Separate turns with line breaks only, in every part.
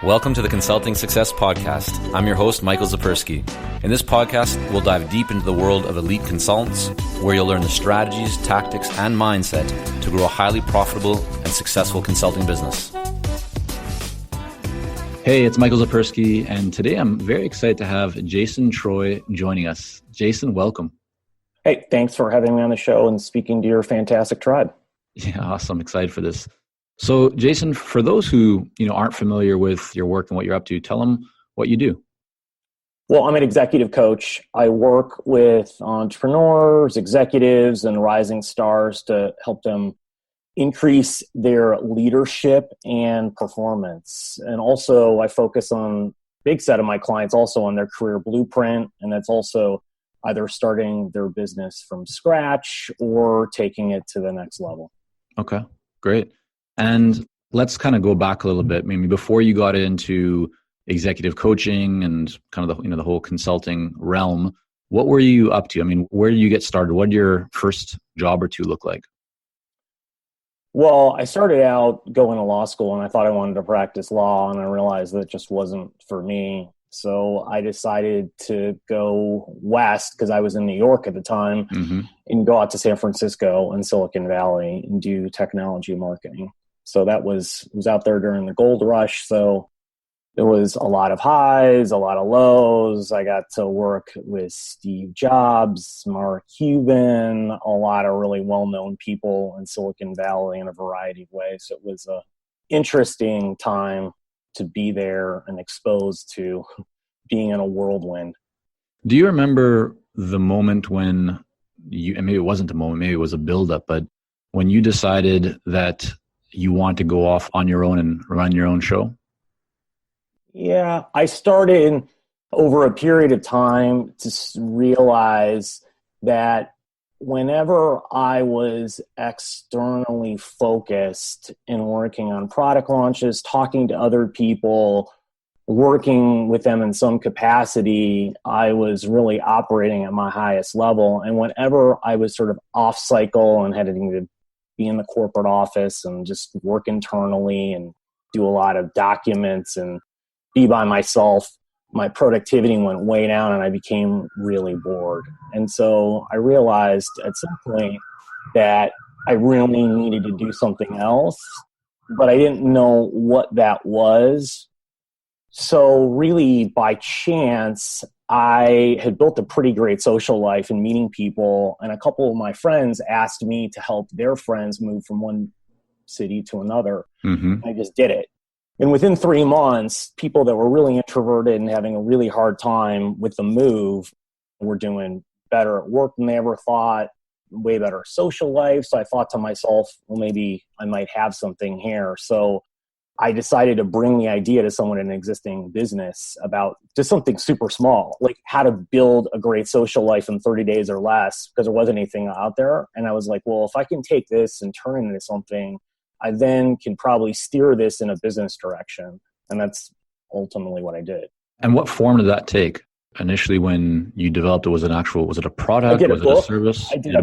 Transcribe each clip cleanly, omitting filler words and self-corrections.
Welcome to the Consulting Success Podcast. I'm your host, Michael Zapersky. In this podcast, we'll dive deep into the world of elite consultants, where you'll learn the strategies, tactics, and mindset to grow a highly profitable and successful consulting business. Hey, it's Michael Zapersky, and today I'm very excited to have Jason Treu joining us. Jason, welcome.
Hey, thanks for having me on the show and speaking to your fantastic tribe.
Yeah, awesome. Excited for this. So, Jason, for those who aren't familiar with your work and what you're up to, tell them what you do.
Well, I'm an executive coach. I work with entrepreneurs, executives, and rising stars to help them increase their leadership and performance. And also, I focus on a big set of my clients also on their career blueprint, and that's also either starting their business from scratch or taking it to the next level.
Okay, great. And let's kind of go back a little bit. Maybe before you got into executive coaching and kind of the whole consulting realm, what were you up to? I mean, where did you get started? What did your first job or two look like?
Well, I started out going to law school and I thought I wanted to practice law, and I realized that just wasn't for me. So I decided to go west because I was in New York at the time and go out to San Francisco and Silicon Valley and do technology marketing. So that was out there during the gold rush. So there was a lot of highs, a lot of lows. I got to work with Steve Jobs, Mark Cuban, a lot of really well-known people in Silicon Valley in a variety of ways. So it was an interesting time to be there and exposed to being in a whirlwind.
Do you remember the moment when and maybe it wasn't a moment, maybe it was a buildup, but when you decided that you want to go off on your own and run your own show?
Yeah, I started over a period of time to realize that whenever I was externally focused and working on product launches, talking to other people, working with them in some capacity, I was really operating at my highest level. And whenever I was sort of off cycle and having to be in the corporate office and just work internally and do a lot of documents and be by myself, my productivity went way down and I became really bored. And so I realized at some point that I really needed to do something else, but I didn't know what that was. So really by chance, I had built a pretty great social life and meeting people, and a couple of my friends asked me to help their friends move from one city to another. I just did it. And within 3 months, people that were really introverted and having a really hard time with the move were doing better at work than they ever thought, way better social life. So I thought to myself, well, maybe I might have something here. So I decided to bring the idea to someone in an existing business about just something super small, like how to build a great social life in 30 days or less, because there wasn't anything out there. And I was like, well, if I can take this and turn it into something, I then can probably steer this in a business direction. And that's ultimately what I did.
And what form did that take? Initially when you developed it, was it a product? Was it a service?
I did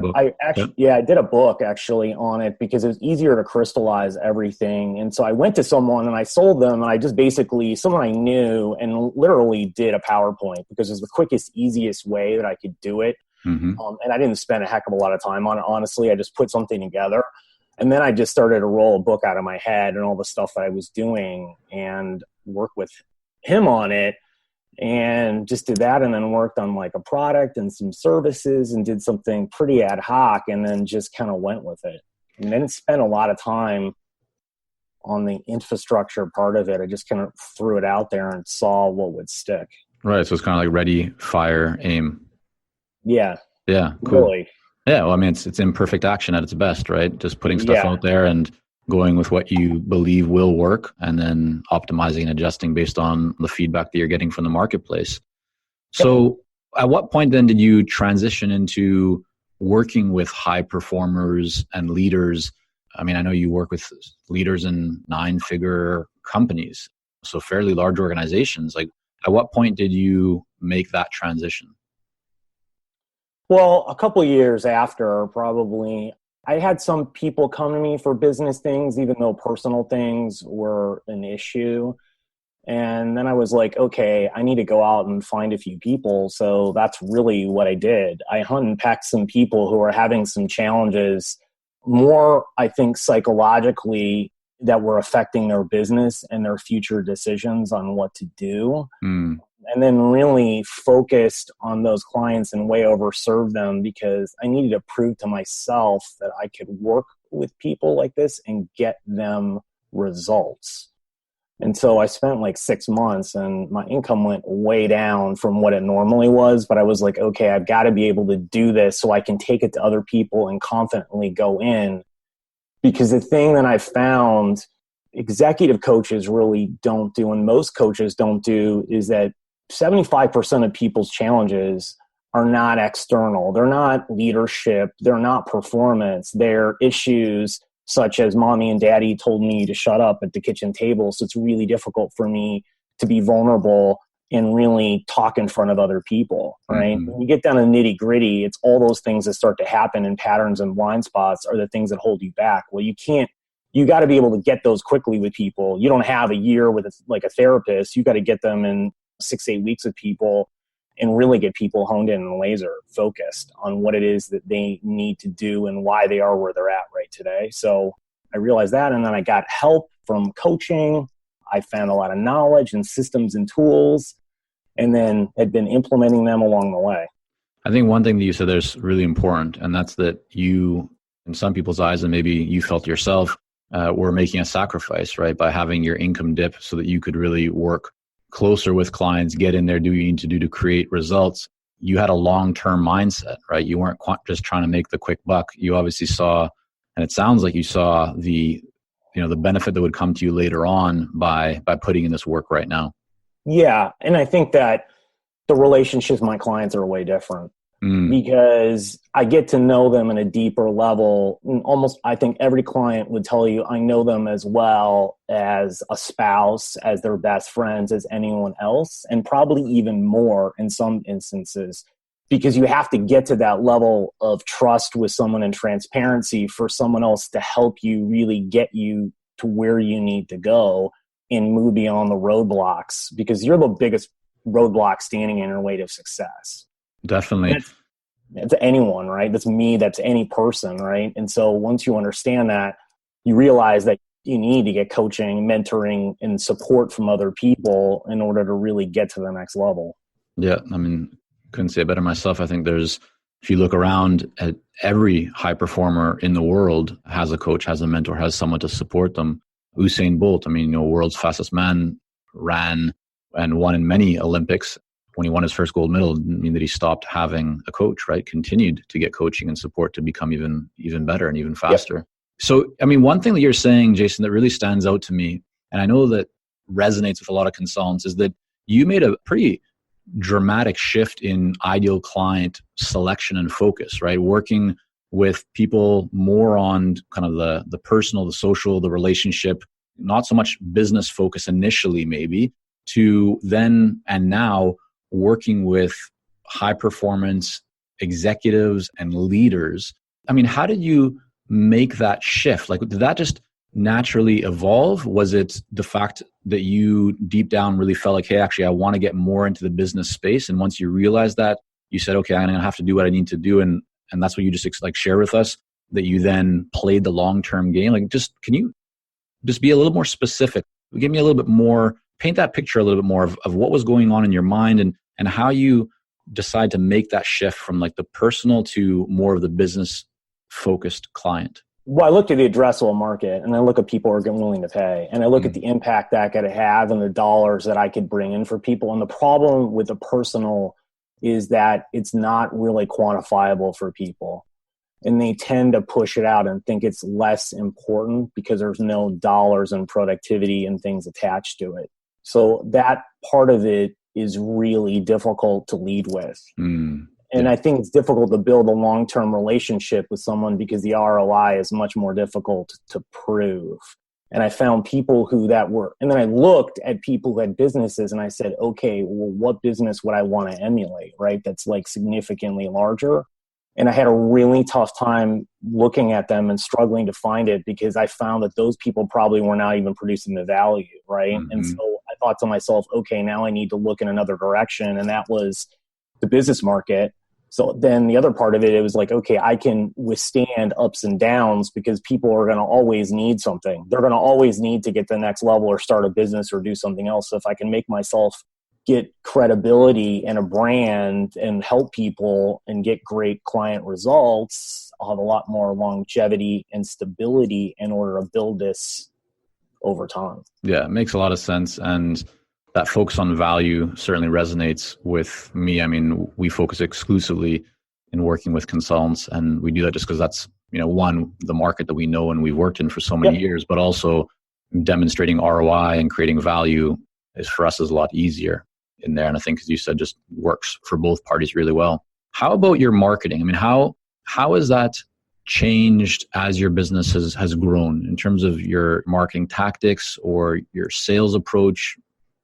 a book actually on it because it was easier to crystallize everything. And so I went to someone and I sold them, and I just basically, someone I knew, and literally did a PowerPoint because it was the quickest, easiest way that I could do it. And I didn't spend a heck of a lot of time on it. Honestly, I just put something together. And then I just started to roll a book out of my head and all the stuff that I was doing and work with him on it, and just did that, and then worked on like a product and some services and did something pretty ad hoc, and then just kind of went with it. And then spent a lot of time on the infrastructure part of it. I just kind of threw it out there and saw what would stick.
Right. So it's kind of like ready, fire, aim.
Yeah.
Yeah. Cool.
Really.
Yeah, well, I mean, it's imperfect action at its best, right? Just putting stuff out there and going with what you believe will work, and then optimizing and adjusting based on the feedback that you're getting from the marketplace. So at what point then did you transition into working with high performers and leaders? I mean, I know you work with leaders in 9-figure companies, so fairly large organizations. Like, at what point did you make that transition?
Well, a couple of years after, probably, I had some people come to me for business things, even though personal things were an issue. And then I was like, okay, I need to go out and find a few people. So that's really what I did. I hunt and pecked some people who are having some challenges, more, I think, psychologically, that were affecting their business and their future decisions on what to do. And then really focused on those clients and way overserved them, because I needed to prove to myself that I could work with people like this and get them results. And so I spent like 6 months and my income went way down from what it normally was. But I was like, okay, I've got to be able to do this so I can take it to other people and confidently go in. Because the thing that I found executive coaches really don't do, and most coaches don't do, is that 75% of people's challenges are not external. They're not leadership. They're not performance. They're issues such as mommy and daddy told me to shut up at the kitchen table. So it's really difficult for me to be vulnerable and really talk in front of other people, right? When you get down to nitty gritty, it's all those things that start to happen, and patterns and blind spots are the things that hold you back. Well, you got to be able to get those quickly with people. You don't have a year with a therapist. You got to get them in 6-8 weeks with people and really get people honed in and laser focused on what it is that they need to do and why they are where they're at right today. So I realized that, and then I got help from coaching. I found a lot of knowledge and systems and tools, and then had been implementing them along the way.
I think one thing that you said there's really important, and that's that you, in some people's eyes, and maybe you felt yourself, were making a sacrifice, right? By having your income dip so that you could really work closer with clients, get in there, do what you need to do to create results. You had a long-term mindset, right? You weren't just trying to make the quick buck. You obviously saw, and it sounds like you saw the benefit that would come to you later on by putting in this work right now. Yeah.
And I think that the relationships with my clients are way different because I get to know them in a deeper level. And almost, I think every client would tell you, I know them as well as a spouse, as their best friends, as anyone else, and probably even more in some instances, because you have to get to that level of trust with someone and transparency for someone else to help you really get you to where you need to go and move beyond the roadblocks, because you're the biggest roadblock standing in your way to success.
Definitely.
That's anyone, right? That's me. That's any person, right? And so once you understand that, you realize that you need to get coaching, mentoring, and support from other people in order to really get to the next level.
Yeah. I mean, couldn't say it better myself. I think if you look around at every high performer in the world has a coach, has a mentor, has someone to support them. Usain Bolt, world's fastest man, ran and won in many Olympics. When he won his first gold medal, didn't mean that he stopped having a coach, right? Continued to get coaching and support to become even better and even faster. Yep. So, one thing that you're saying, Jason, that really stands out to me, and I know that resonates with a lot of consultants, is that you made a pretty dramatic shift in ideal client selection and focus, right? Working with people more on kind of the personal, the social, the relationship, not so much business focus initially maybe, to then and now working with high performance executives and leaders. How did you make that shift? Did that just naturally evolve? Was it the fact that you deep down really felt like, hey, actually, I want to get more into the business space? And once you realized that, you said, okay, I'm going to have to do what I need to do. And that's what you just share with us, that you then played the long-term game. Can you just be a little more specific? Give me a little bit more, paint that picture a little bit more of what was going on in your mind and how you decide to make that shift from the personal to more of the business focused client.
Well, I looked at the addressable market, and I look at people who are willing to pay, and I look at the impact that could have and the dollars that I could bring in for people. And the problem with the personal is that it's not really quantifiable for people, and they tend to push it out and think it's less important because there's no dollars and productivity and things attached to it. So that part of it is really difficult to lead with. And I think it's difficult to build a long-term relationship with someone because the ROI is much more difficult to prove. And I found people and then I looked at people who had businesses and I said, okay, well, what business would I want to emulate, right? That's significantly larger. And I had a really tough time looking at them and struggling to find it because I found that those people probably were not even producing the value, right? And so I thought to myself, okay, now I need to look in another direction. And that was the business market. So then the other part of it, it was like, okay, I can withstand ups and downs because people are going to always need something. They're going to always need to get to the next level or start a business or do something else. So if I can make myself get credibility and a brand and help people and get great client results, I'll have a lot more longevity and stability in order to build this over time.
Yeah, it makes a lot of sense. And that focus on value certainly resonates with me. I mean, we focus exclusively in working with consultants, and we do that just because that's, one, the market that we know and we've worked in for so many years, but also demonstrating ROI and creating value is for us is a lot easier in there. And I think, as you said, just works for both parties really well. How about your marketing? I mean, how has that changed as your business has grown in terms of your marketing tactics or your sales approach?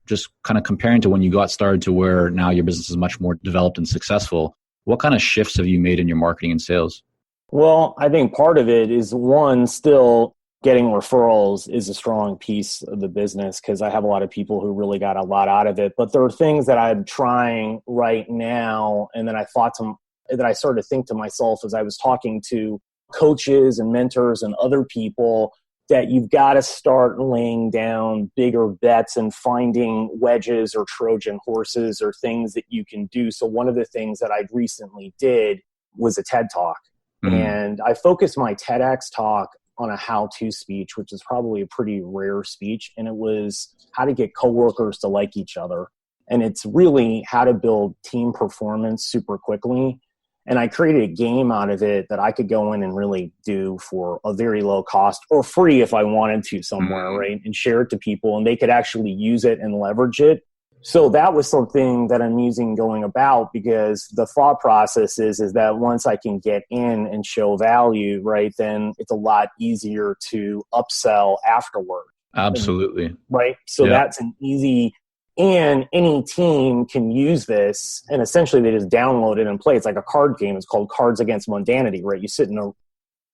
Just kind of comparing to when you got started to where now your business is much more developed and successful. What kind of shifts have you made in your marketing and sales?
Well, I think part of it is, one, still getting referrals is a strong piece of the business because I have a lot of people who really got a lot out of it. But there are things that I'm trying right now, and then I started to think to myself as I was talking to coaches and mentors and other people, that you've got to start laying down bigger bets and finding wedges or Trojan horses or things that you can do. So one of the things that I recently did was a TED Talk. And I focused my TEDx talk on a how-to speech, which is probably a pretty rare speech. And it was how to get coworkers to like each other. And it's really how to build team performance super quickly. And I created a game out of it that I could go in and really do for a very low cost or free if I wanted to somewhere, right? And share it to people and they could actually use it and leverage it. So that was something that I'm using going about, because the thought process is that once I can get in and show value, right, then it's a lot easier to upsell afterward.
Absolutely.
Right. So that's an easy, and any team can use this, and essentially they just download it and play. It's like a card game. It's called Cards Against Mundanity, right? You sit in a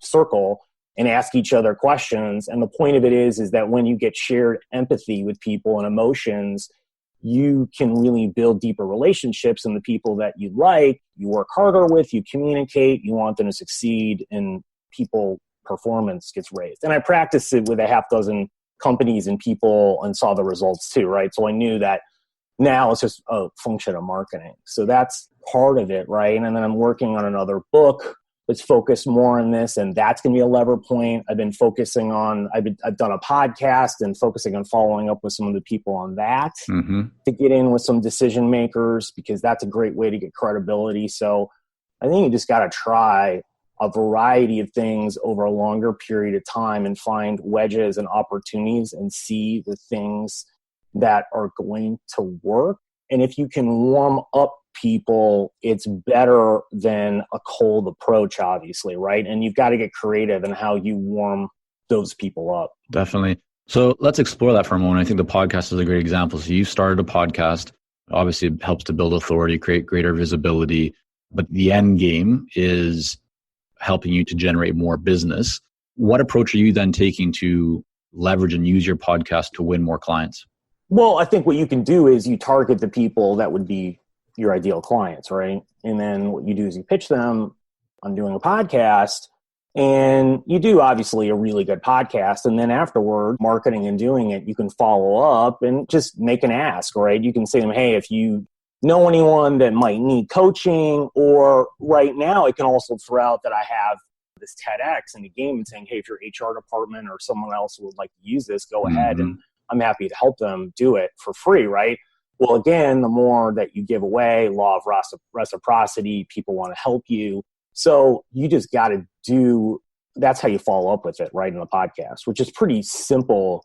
circle and ask each other questions. And the point of it is that when you get shared empathy with people and emotions, you can really build deeper relationships, and the people that you like, you work harder with, you communicate, you want them to succeed, and people performance gets raised. And I practiced it with a half dozen companies and people and saw the results too, right? So I knew that now it's just a function of marketing. So that's part of it, right? And then I'm working on another book that's focused more on this, and that's going to be a lever point. I've been focusing on, I've done a podcast and focusing on following up with some of the people on that to get in with some decision makers, because that's a great way to get credibility. So I think you just got to try a variety of things over a longer period of time and find wedges and opportunities and see the things that are going to work. And if you can warm up people, it's better than a cold approach, obviously, right? And you've got to get creative in how you warm those people up.
Definitely. So let's explore that for a moment. I think the podcast is a great example. So you started a podcast. Obviously, it helps to build authority, create greater visibility, but the end game is helping you to generate more business. What approach are you then taking to leverage and use your podcast to win more clients?
Well, I think what you can do is you target the people that would be your ideal clients, right? And then what you do is you pitch them on doing a podcast, and you do obviously a really good podcast. And then afterward, marketing and doing it, you can follow up and just make an ask, right? You can say to them, hey, if you know anyone that might need coaching, or right now I can also throw out that I have this TEDx in the game and saying, hey, if your HR department or someone else would like to use this, go ahead, and I'm happy to help them do it for free, right? Well, again, the more that you give away, law of reciprocity, people want to help you. So you just got to do, that's how you follow up with it, right, in the podcast, which is pretty simple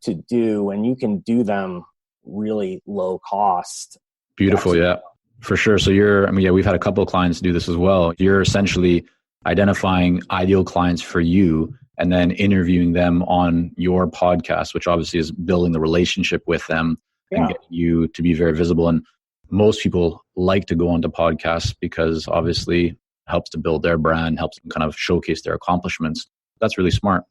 to do. And you can do them really low cost.
Beautiful. Yeah, for sure. So we've had a couple of clients do this as well. You're essentially identifying ideal clients for you and then interviewing them on your podcast, which obviously is building the relationship with them and getting you to be very visible. And most people like to go onto podcasts because obviously it helps to build their brand, helps them kind of showcase their accomplishments. That's really smart.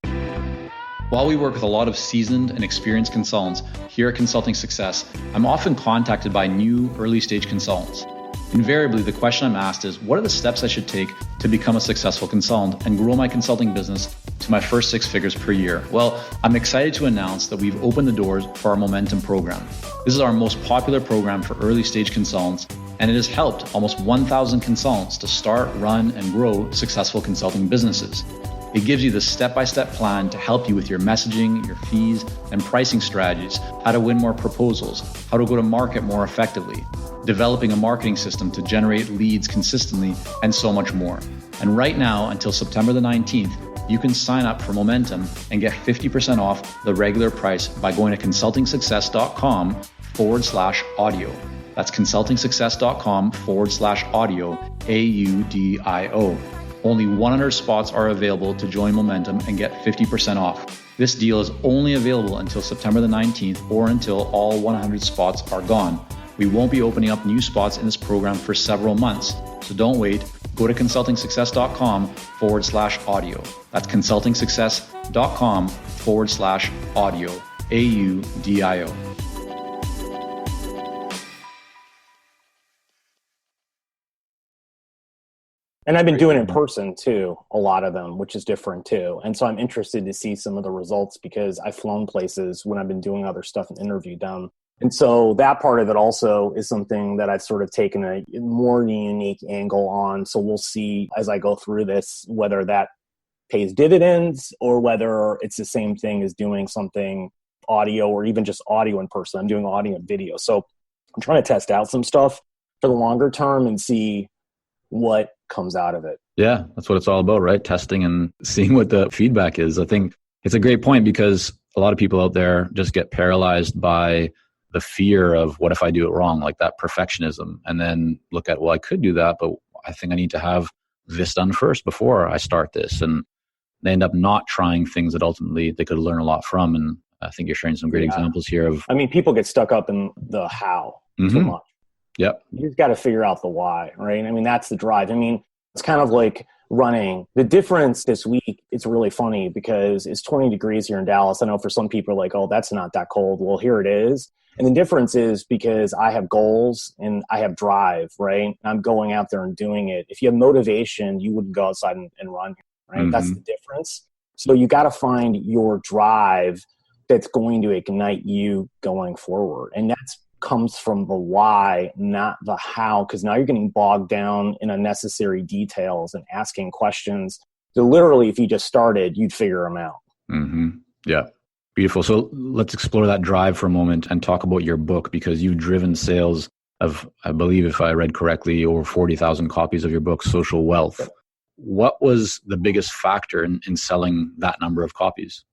While we work with a lot of seasoned and experienced consultants here at Consulting Success, I'm often contacted by new early stage consultants. Invariably, the question I'm asked is, what are the steps I should take to become a successful consultant and grow my consulting business to my first 6 figures per year? Well, I'm excited to announce that we've opened the doors for our Momentum program. This is our most popular program for early stage consultants, and it has helped almost 1,000 consultants to start, run, and grow successful consulting businesses. It gives you the step-by-step plan to help you with your messaging, your fees, and pricing strategies, how to win more proposals, how to go to market more effectively, developing a marketing system to generate leads consistently, and so much more. And right now, until September the 19th, you can sign up for Momentum and get 50% off the regular price by going to consultingsuccess.com/audio. That's consultingsuccess.com/audio, AUDIO. Only 100 spots are available to join Momentum and get 50% off. This deal is only available until September the 19th or until all 100 spots are gone. We won't be opening up new spots in this program for several months, so don't wait. Go to consultingsuccess.com/audio. That's consultingsuccess.com/audio, AUDIO.
And I've been doing it in person too, a lot of them, which is different too. And so I'm interested to see some of the results because I've flown places when I've been doing other stuff and interviewed them. And so that part of it also is something that I've sort of taken a more unique angle on. So we'll see as I go through this, whether that pays dividends or whether it's the same thing as doing something audio or even just audio in person. I'm doing audio and video. So I'm trying to test out some stuff for the longer term and see what comes out of it.
Yeah, that's what it's all about, right? Testing and seeing what the feedback is. I think it's a great point because a lot of people out there just get paralyzed by the fear of what if I do it wrong, like that perfectionism, and then look at, well, I could do that, but I think I need to have this done first before I start this. And they end up not trying things that ultimately they could learn a lot from. And I think you're sharing some great examples here of...
I mean, people get stuck up in the how too much.
Yep.
You just got to figure out the why, right? I mean, that's the drive. I mean, it's kind of like running. The difference this week, it's really funny because it's 20 degrees here in Dallas. I know for some people are like, oh, that's not that cold. Well, here it is. And the difference is because I have goals and I have drive, right? I'm going out there and doing it. If you have motivation, you wouldn't go outside and run, right? That's the difference. So you got to find your drive that's going to ignite you going forward. And that's comes from the why, not the how, because now you're getting bogged down in unnecessary details and asking questions that literally, if you just started, you'd figure them out.
Yeah. Beautiful. So let's explore that drive for a moment and talk about your book, because you've driven sales of, I believe, if I read correctly, over 40,000 copies of your book, Social Wealth. What was the biggest factor in selling that number of copies?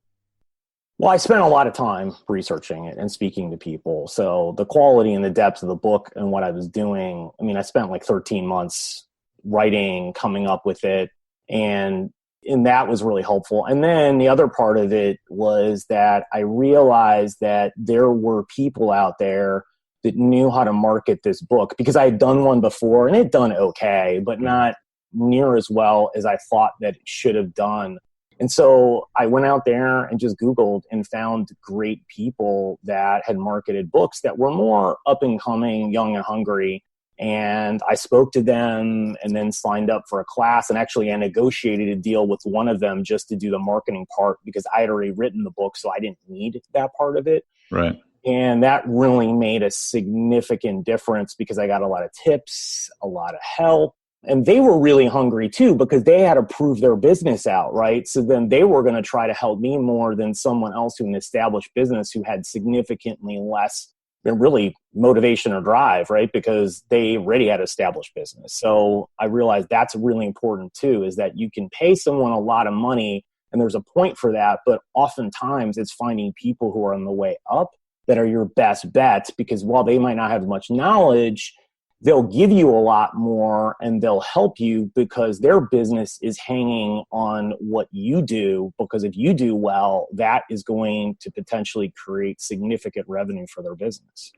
Well, I spent a lot of time researching it and speaking to people. So the quality and the depth of the book and what I was doing, I mean, I spent like 13 months writing, coming up with it, and that was really helpful. And then the other part of it was that I realized that there were people out there that knew how to market this book, because I had done one before and it had done okay, but not near as well as I thought that it should have done. And so I went out there and just Googled and found great people that had marketed books that were more up and coming, young and hungry. And I spoke to them and then signed up for a class. And actually I negotiated a deal with one of them just to do the marketing part, because I had already written the book, so I didn't need that part of it.
Right.
And that really made a significant difference because I got a lot of tips, a lot of help. And they were really hungry too, because they had to prove their business out, right? So then they were going to try to help me more than someone else who had an established business who had significantly less than really motivation or drive, right? Because they already had established business. So I realized that's really important too, is that you can pay someone a lot of money and there's a point for that, but oftentimes it's finding people who are on the way up that are your best bets, because while they might not have much knowledge, they'll give you a lot more and they'll help you because their business is hanging on what you do. Because if you do well, that is going to potentially create significant revenue for their business.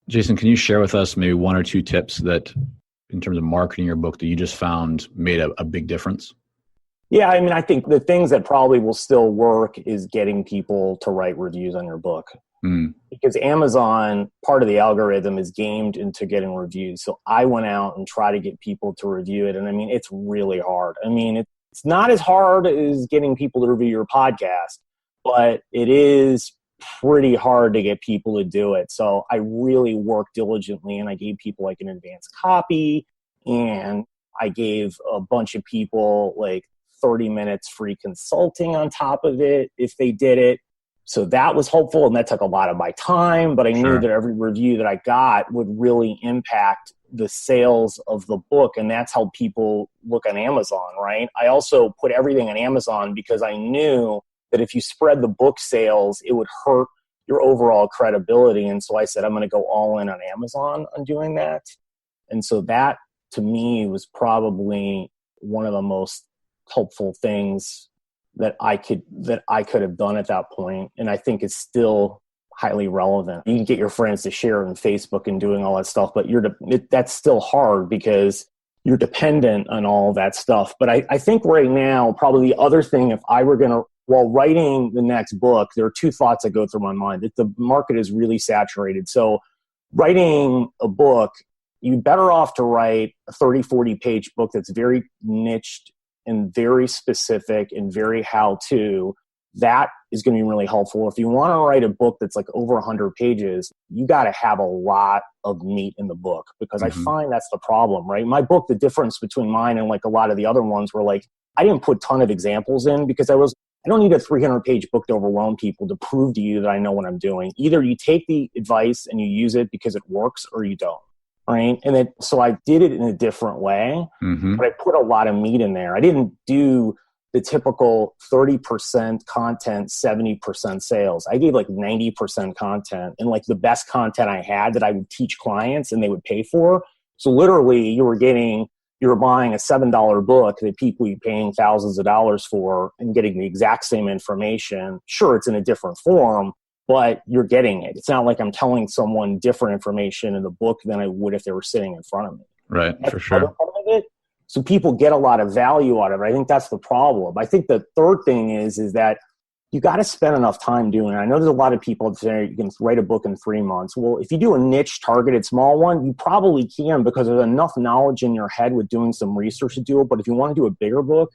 Jason, can you share with us maybe one or two tips that in terms of marketing your book that you just found made a big difference?
Yeah, I mean, I think the things that probably will still work is getting people to write reviews on your book. Because Amazon, part of the algorithm is gamed into getting reviews. So I went out and tried to get people to review it. And I mean, it's really hard. I mean, it's not as hard as getting people to review your podcast, but it is pretty hard to get people to do it. So I really worked diligently, and I gave people like an advanced copy, and I gave a bunch of people like 30 minutes free consulting on top of it if they did it. So that was helpful, and that took a lot of my time, but I knew that every review that I got would really impact the sales of the book, and that's how people look on Amazon, right? I also put everything on Amazon because I knew that if you spread the book sales, it would hurt your overall credibility. And so I said, I'm going to go all in on Amazon on doing that. And so that, to me, was probably one of the most helpful things that I could have done at that point. And I think it's still highly relevant. You can get your friends to share it on Facebook and doing all that stuff, but that's still hard because you're dependent on all that stuff. But I think right now, probably the other thing, if I were going to, while writing the next book, there are two thoughts that go through my mind. That the market is really saturated. So writing a book, you're better off to write a 30, 40 page book that's very niched and very specific and very how-to. That is going to be really helpful. If you want to write a book that's like over 100 pages, you got to have a lot of meat in the book, because I find that's the problem, right? My book, the difference between mine and like a lot of the other ones were like, I didn't put a ton of examples in because I don't need a 300-page book to overwhelm people to prove to you that I know what I'm doing. Either you take the advice and you use it because it works, or you don't. Right. And then, so I did it in a different way, but I put a lot of meat in there. I didn't do the typical 30% content, 70% sales. I gave like 90% content, and like the best content I had that I would teach clients and they would pay for. So literally you were buying a $7 book that people are paying thousands of dollars for and getting the exact same information. Sure, it's in a different form, but you're getting it. It's not like I'm telling someone different information in the book than I would if they were sitting in front of me.
Right, that's for sure.
Part of it. So people get a lot of value out of it. I think that's the problem. I think the third thing is that you got to spend enough time doing it. I know there's a lot of people that say you can write a book in 3 months. Well, if you do a niche targeted small one, you probably can, because there's enough knowledge in your head with doing some research to do it. But if you want to do a bigger book,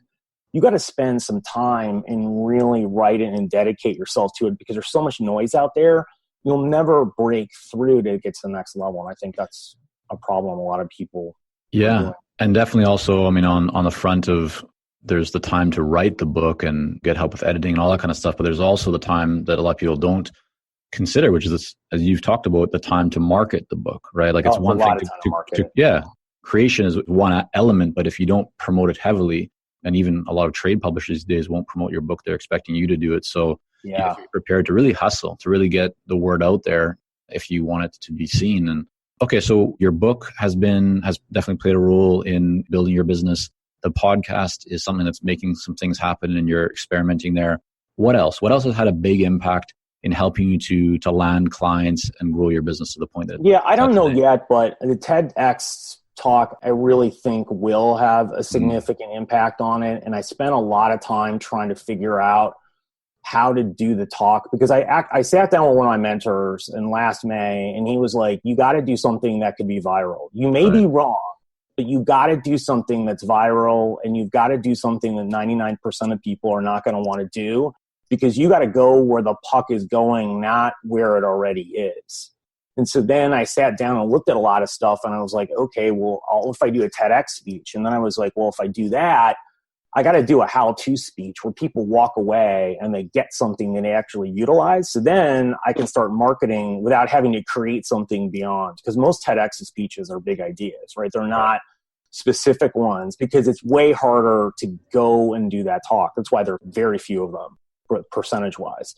you got to spend some time and really write it and dedicate yourself to it, because there's so much noise out there. You'll never break through to get to the next level. And I think that's a problem a lot of people.
Yeah. And definitely also, I mean, on the front of, there's the time to write the book and get help with editing and all that kind of stuff. But there's also the time that a lot of people don't consider, which is, as you've talked about, the time to market the book, right? Like it's one thing to creation is one element, but if you don't promote it heavily, and even a lot of trade publishers these days won't promote your book, they're expecting you to do it. So you have to be prepared to really hustle, to really get the word out there if you want it to be seen. And okay, so your book has definitely played a role in building your business. The podcast is something that's making some things happen, and you're experimenting there. What else? What else has had a big impact in helping you to land clients and grow your business to the point that?
Yeah, I don't know yet, but the TEDx talk, I really think will have a significant impact on it. And I spent a lot of time trying to figure out how to do the talk, because I sat down with one of my mentors in last May, and he was like, you got to do something that could be viral. You may be wrong, but you got to do something that's viral, and you've got to do something that 99% of people are not going to want to do, because you got to go where the puck is going, not where it already is. And so then I sat down and looked at a lot of stuff, and I was like, okay, well, if I do a TEDx speech, and then I was like, well, if I do that, I got to do a how-to speech where people walk away and they get something that they actually utilize. So then I can start marketing without having to create something beyond, because most TEDx speeches are big ideas, right? They're not specific ones, because it's way harder to go and do that talk. That's why there are very few of them percentage-wise.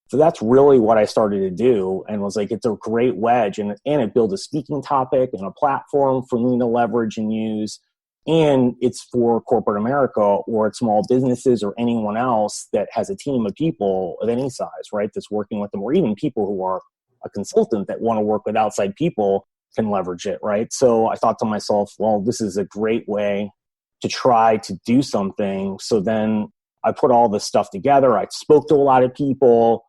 So that's really what I started to do, and was like, it's a great wedge, and it builds a speaking topic and a platform for me to leverage and use. And it's for corporate America, or it's small businesses, or anyone else that has a team of people of any size, right, that's working with them, or even people who are a consultant that want to work with outside people can leverage it, right? So I thought to myself, well, this is a great way to try to do something. So then I put all this stuff together. I spoke to a lot of people.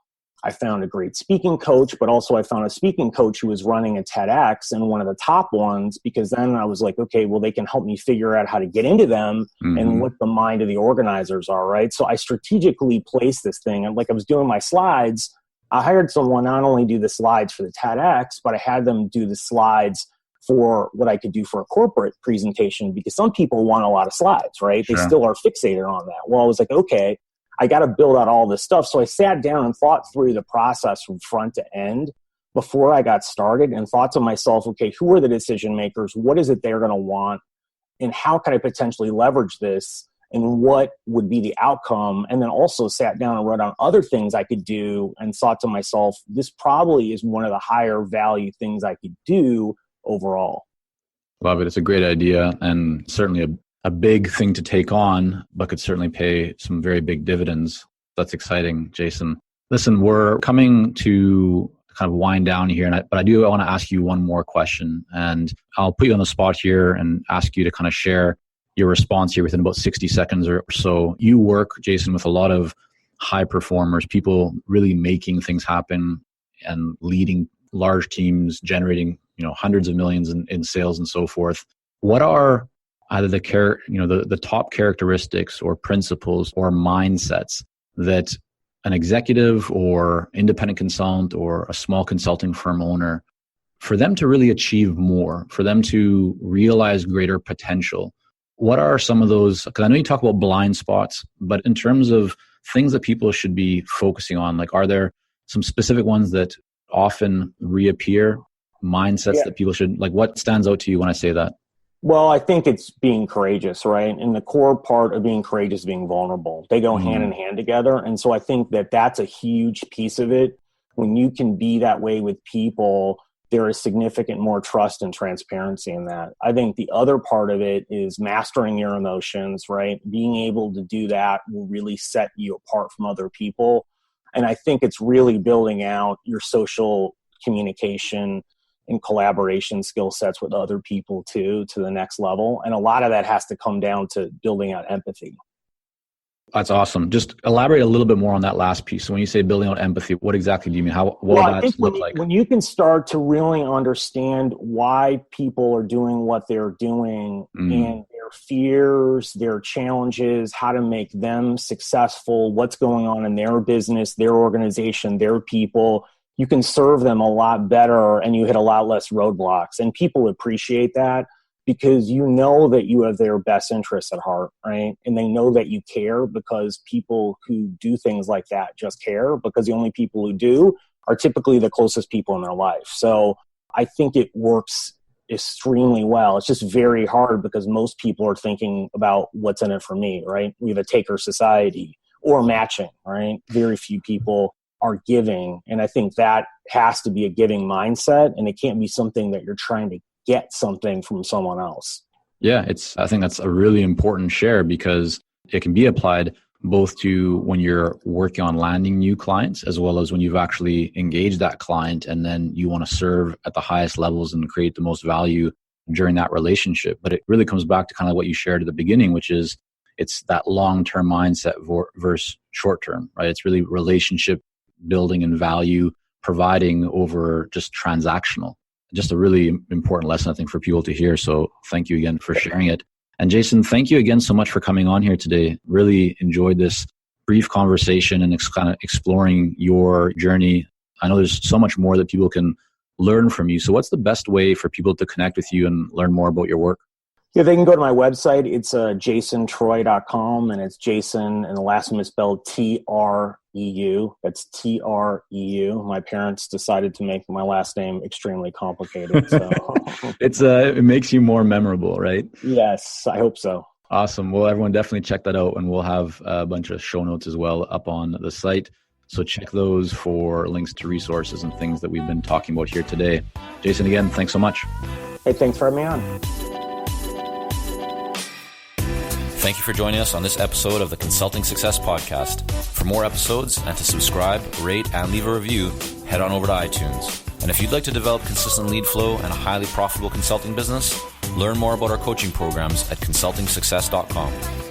I found a great speaking coach, but also I found a speaking coach who was running a TEDx and one of the top ones, because then I was like, okay, well, they can help me figure out how to get into them and what the mind of the organizers are, right? So I strategically placed this thing. And like I was doing my slides, I hired someone not only do the slides for the TEDx, but I had them do the slides for what I could do for a corporate presentation, because some people want a lot of slides, right? They still are fixated on that. Well, I was like, okay, I got to build out all this stuff. So I sat down and thought through the process from front to end before I got started, and thought to myself, okay, who are the decision makers? What is it they're going to want? And how can I potentially leverage this? And what would be the outcome? And then also sat down and wrote down other things I could do, and thought to myself, this probably is one of the higher value things I could do overall.
Love it. It's a great idea, and certainly a big thing to take on, but could certainly pay some very big dividends. That's exciting, Jason. Listen, we're coming to kind of wind down here, but I want to ask you one more question, and I'll put you on the spot here and ask you to kind of share your response here within about 60 seconds or so. You work, Jason, with a lot of high performers, people really making things happen and leading large teams, generating hundreds of millions in sales and so forth. What are either the top characteristics or principles or mindsets that an executive or independent consultant or a small consulting firm owner, for them to really achieve more, for them to realize greater potential? What are some of those? Because I know you talk about blind spots, but in terms of things that people should be focusing on, like, are there some specific ones that often reappear, mindsets that people should, like, what stands out to you when I say that?
Well, I think it's being courageous, right? And the core part of being courageous is being vulnerable. They go hand in hand together. And so I think that that's a huge piece of it. When you can be that way with people, there is significant more trust and transparency in that. I think the other part of it is mastering your emotions, right? Being able to do that will really set you apart from other people. And I think it's really building out your social communication and collaboration skill sets with other people too, to the next level. And a lot of that has to come down to building out empathy.
That's awesome. Just elaborate a little bit more on that last piece. So when you say building out empathy, what exactly do you mean? What will that look like?
When you can start to really understand why people are doing what they're doing and their fears, their challenges, how to make them successful, what's going on in their business, their organization, their people, you can serve them a lot better and you hit a lot less roadblocks. And people appreciate that because you know that you have their best interests at heart, right? And they know that you care, because people who do things like that just care, because the only people who do are typically the closest people in their life. So I think it works extremely well. It's just very hard because most people are thinking about what's in it for me, right? We have a taker society, or matching, right? Very few people are giving. And I think that has to be a giving mindset, and it can't be something that you're trying to get something from someone else.
Yeah, I think that's a really important share, because it can be applied both to when you're working on landing new clients, as well as when you've actually engaged that client and then you want to serve at the highest levels and create the most value during that relationship. But it really comes back to kind of what you shared at the beginning, which is it's that long-term mindset versus short-term, right? It's really relationship building and value providing over just transactional. Just a really important lesson, I think, for people to hear. So thank you again for sharing it. And Jason, thank you again so much for coming on here today. Really enjoyed this brief conversation and kind of exploring your journey. I know there's so much more that people can learn from you. So what's the best way for people to connect with you and learn more about your work?
Yeah, they can go to my website. It's jasontreu.com, and it's Jason, and the last name is spelled Treu. That's Treu. My parents decided to make my last name extremely complicated. So
it makes you more memorable, right?
Yes, I hope so.
Awesome. Well, everyone definitely check that out, and we'll have a bunch of show notes as well up on the site. So check those for links to resources and things that we've been talking about here today. Jason, again, thanks so much.
Hey, thanks for having me on.
Thank you for joining us on this episode of the Consulting Success Podcast. For more episodes and to subscribe, rate, and leave a review, head on over to iTunes. And if you'd like to develop consistent lead flow and a highly profitable consulting business, learn more about our coaching programs at consultingsuccess.com.